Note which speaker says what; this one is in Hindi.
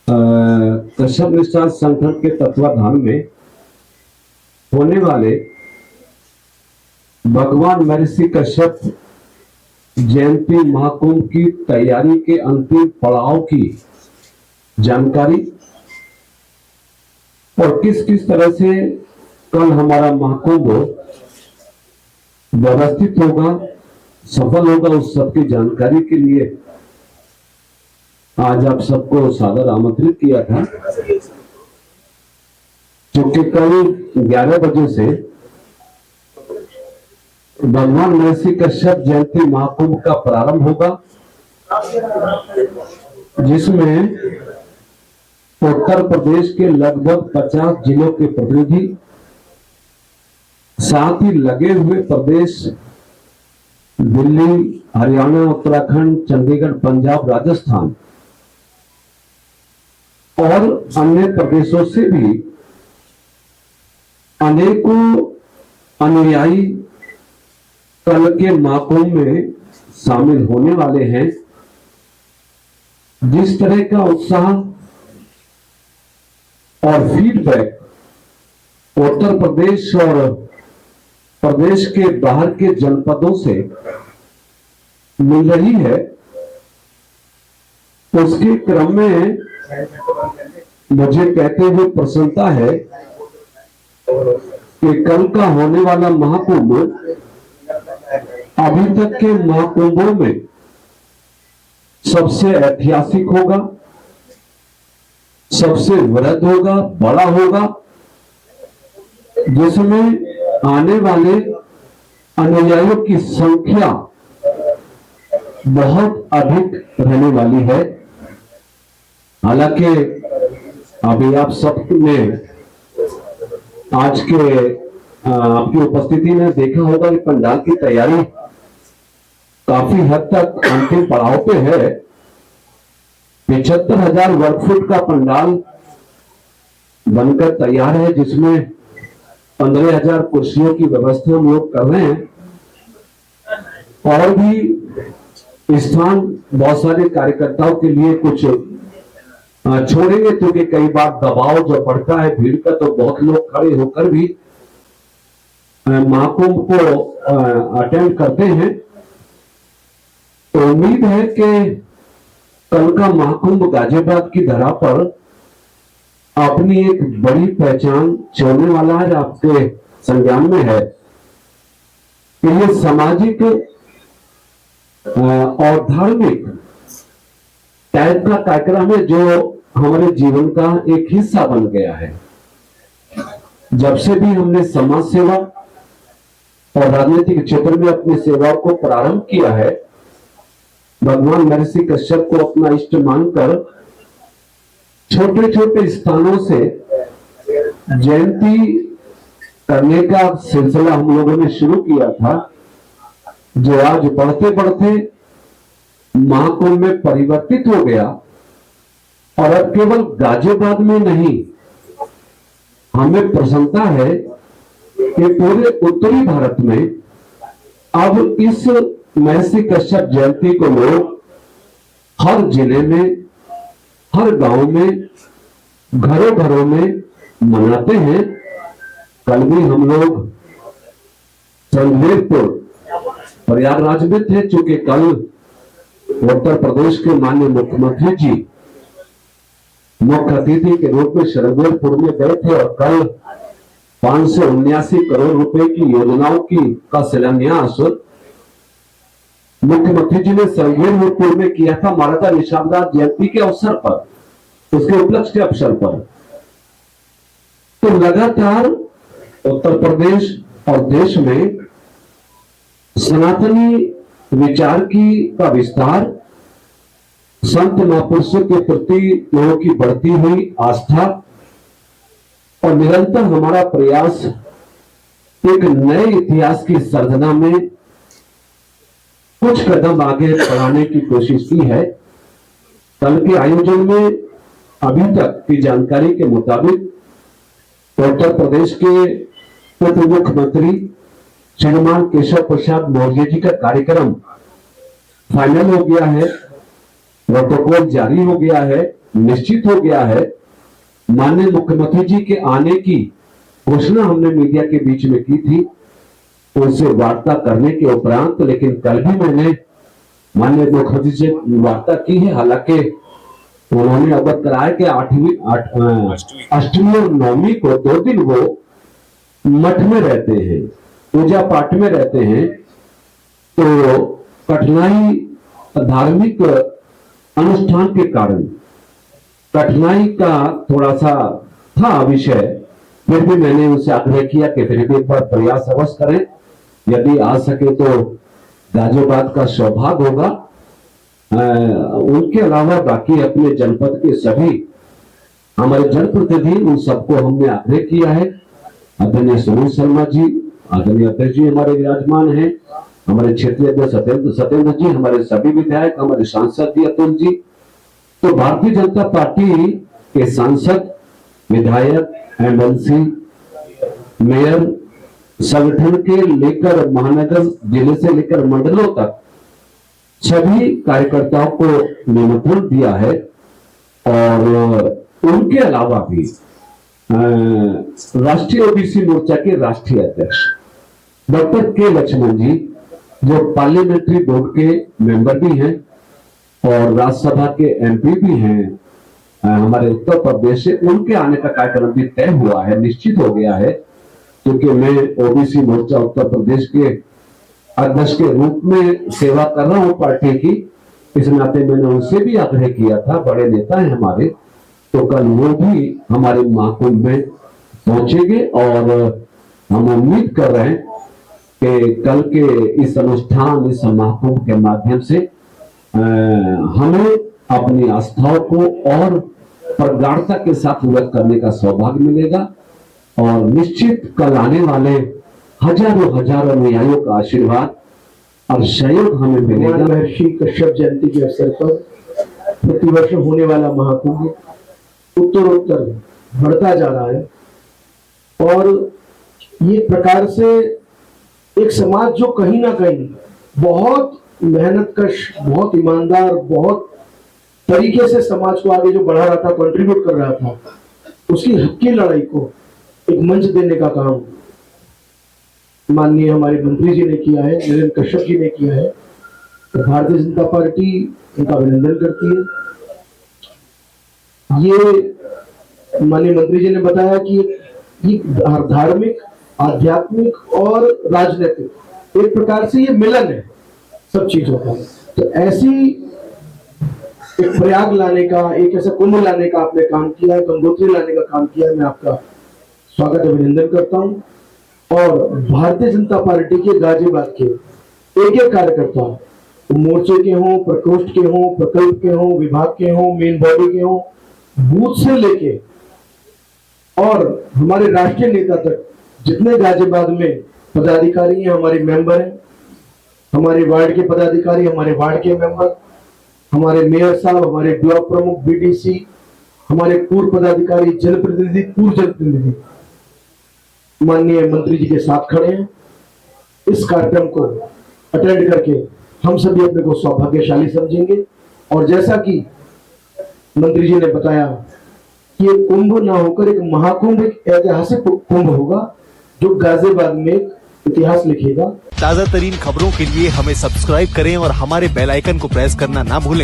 Speaker 1: कश्यप निष्ठान संगठन के तत्वाधान में होने वाले भगवान महर्षि कश्यप जयंती महाकुंभ की तैयारी के अंतिम पड़ाव की जानकारी और किस किस तरह से कल हमारा महाकुंभ व्यवस्थित होगा, सफल होगा, उस सबकी जानकारी के लिए आज आप सबको सादर आमंत्रित किया था। क्योंकि कल 11 बजे से भगवान महर्षि कश्यप जयंती महाकुंभ का प्रारंभ होगा, जिसमें उत्तर प्रदेश के लगभग 50 जिलों के प्रतिनिधि, साथ ही लगे हुए प्रदेश दिल्ली, हरियाणा, उत्तराखंड, चंडीगढ़, पंजाब, राजस्थान और अन्य प्रदेशों से भी अनेकों अनुयायी कल के महाकुंभ में शामिल होने वाले हैं। जिस तरह का उत्साह और फीडबैक उत्तर प्रदेश और प्रदेश के बाहर के जनपदों से मिल रही है, उसके क्रम में मुझे कहते हुए प्रसन्नता है कि कल का होने वाला महाकुंभ अभी तक के महाकुंभों में सबसे ऐतिहासिक होगा, सबसे वृहद होगा, बड़ा होगा, जिसमें आने वाले अनुयायियों की संख्या बहुत अधिक रहने वाली है। हालांकि अभी आप सब ने आज के आपकी उपस्थिति में देखा होगा कि पंडाल की तैयारी काफी हद तक अंतिम पड़ाव पे है। 75,000 वर्ग फुट का पंडाल बनकर तैयार है, जिसमें 15,000 कुर्सियों की व्यवस्था हम लोग कर रहे हैं और भी स्थान बहुत सारे कार्यकर्ताओं के लिए कुछ छोड़ेंगे, क्योंकि कई बार दबाव जो बढ़ता है भीड़ का, तो बहुत लोग खड़े होकर भी महाकुंभ को अटेंड करते हैं। तो उम्मीद है कि कल का महाकुंभ गाजियाबाद की धरा पर अपनी एक बड़ी पहचान छोड़ने वाला है। आपके संज्ञान में है कि ये सामाजिक और धार्मिक टाइप का कार्यक्रम है, जो हमारे जीवन का एक हिस्सा बन गया है। जब से भी हमने समाज सेवा और राजनीतिक क्षेत्र में अपनी सेवाओं को प्रारंभ किया है, भगवान महर्षि कश्यप को अपना इष्ट मानकर छोटे छोटे स्थानों से जयंती करने का सिलसिला हम लोगों ने शुरू किया था, जो आज बढ़ते बढ़ते महाकुंभ में परिवर्तित हो गया। और अब केवल गाजियाबाद में नहीं, हमें प्रसन्नता है कि पूरे उत्तरी भारत में अब इस महर्षि कश्यप जयंती को लोग हर जिले में, हर गांव में, घरों घरों में मनाते हैं। कल भी हम लोग संगमेरपुर प्रयागराज में थे, चूंकि कल उत्तर प्रदेश के माननीय मुख्यमंत्री जी मुख्य अतिथि के रूप में संगमेरपुर में गए थे और कल 579 करोड़ रुपए की योजनाओं का शिलान्यास मुख्यमंत्री जी ने संगमेरपुर में किया था महाराजा निषाद जयंती के अवसर पर, उसके उपलक्ष्य के अवसर पर। तो लगातार उत्तर प्रदेश और देश में सनातनी विचार का विस्तार, संत महापुरुषों के प्रति लोगों की बढ़ती हुई आस्था और निरंतर हमारा प्रयास एक नए इतिहास की सर्जना में कुछ कदम आगे बढ़ाने की कोशिश की है। कल के आयोजन में अभी तक की जानकारी के मुताबिक उत्तर प्रदेश के उप मुख्यमंत्री श्रीमान केशव प्रसाद मौर्य जी का कार्यक्रम फाइनल हो गया है, प्रोटोकॉल जारी हो गया है निश्चित हो गया है। माननीय मुख्यमंत्री जी के आने की घोषणा हमने मीडिया के बीच में की थी, उनसे वार्ता करने के उपरांत, लेकिन कल भी मैंने माननीय मुख्यमंत्री से वार्ता की है। हालांकि उन्होंने अवगत कराया कि अष्टमी और नवमी को 2 दिन वो मठ में रहते हैं, पूजा पाठ में रहते हैं, तो कठिनाई धार्मिक अनुष्ठान के कारण कठिनाई का थोड़ा सा था विषय। फिर भी मैंने उनसे आग्रह किया कि फिर भी एक बार प्रयास अवश्य करें, यदि आ सके तो गाजियाबाद का सौभाग्य होगा। उनके अलावा बाकी अपने जनपद के सभी हमारे जनप्रतिनिधि, उन सबको हमने आग्रह किया है। आदरणीय सुनील शर्मा जी, आदरणीय अध्यक्ष जी हमारे विराजमान हैं, हमारे क्षेत्रीय अध्यक्ष सत्येंद्र जी, हमारे सभी विधायक, हमारे सांसद जी अतुल जी, तो भारतीय जनता पार्टी के सांसद, विधायक, एमएलसी, मेयर, संगठन के लेकर महानगर जिले से लेकर मंडलों तक सभी कार्यकर्ताओं को निमंत्रण दिया है। और उनके अलावा भी राष्ट्रीय ओबीसी मोर्चा के राष्ट्रीय अध्यक्ष डॉक्टर के लक्ष्मण जी, जो पार्लियामेंट्री बोर्ड के मेंबर भी हैं और राज्यसभा के एमपी भी हैं हमारे उत्तर प्रदेश से, उनके आने का कार्यक्रम भी तय हुआ है, निश्चित हो गया है। क्योंकि मैं ओबीसी मोर्चा उत्तर प्रदेश के अध्यक्ष के रूप में सेवा कर रहा हूं पार्टी की, इस नाते मैंने उनसे भी आग्रह किया था, बड़े नेता हैं हमारे, तो कल वो भी हमारे महाकुंभ में पहुंचेंगे। और हम उम्मीद कर रहे हैं कि कल के इस अनुष्ठान, इस महाकुंभ के माध्यम से हमें अपनी आस्थाओं को और प्रगाढ़ता के साथ व्यक्त करने का सौभाग्य मिलेगा। और निश्चित कल आने वाले हजारों अनुयायियों का आशीर्वाद और सहयोग हमें मिलेगा।
Speaker 2: महर्षि कश्यप जयंती के अवसर पर प्रतिवर्ष होने वाला महाकुंभ उत्तरोत्तर बढ़ता जा रहा है और ये प्रकार से एक समाज जो कहीं ना कहीं बहुत मेहनतकश, बहुत ईमानदार, बहुत तरीके से समाज को आगे जो बढ़ा रहा था, कंट्रीब्यूट कर रहा था, उसकी हक की लड़ाई को एक मंच देने का काम माननीय हमारे मंत्री जी ने किया है, नीरेंद्र कश्यप जी ने किया है। तो भारतीय जनता पार्टी उनका अभिनंदन करती है। ये माननीय मंत्री जी ने बताया कि ये धार्मिक, आध्यात्मिक और राजनीतिक एक प्रकार से ये मिलन है सब चीजों का। तो ऐसी एक प्रयाग लाने का, एक ऐसा कुंभ लाने का आपने काम किया है, गंगोत्री लाने का काम किया है। मैं आपका स्वागत अभिनंदन करता हूं। और भारतीय जनता पार्टी के गाजियाबाद के एक एक कार्यकर्ता, मोर्चे के हों, प्रकोष्ठ के हों, प्रकल्प के हों, विभाग के हों, मेन बॉडी के हों, बूथ से लेके और हमारे राष्ट्रीय नेता तक जितने गाजियाबाद में पदाधिकारी हैं, हमारे मेंबर हैं, हमारे वार्ड के पदाधिकारी, हमारे वार्ड के मेंबर, हमारे मेयर साहब, हमारे ब्लॉक प्रमुख, बीडीसी, हमारे पूर्व पदाधिकारी, जनप्रतिनिधि, पूर्व जनप्रतिनिधि माननीय मंत्री जी के साथ खड़े हैं। इस कार्यक्रम को अटेंड करके हम सभी अपने को सौभाग्यशाली समझेंगे। और जैसा कि मंत्री जी ने बताया कि ये कुंभ ना होकर एक महाकुंभ, एक ऐतिहासिक कुंभ होगा जो गाजियाबाद में इतिहास लिखेगा।
Speaker 3: ताजा तरीन खबरों के लिए हमें सब्सक्राइब करें और हमारे बेल आइकन को प्रेस करना ना भूलें।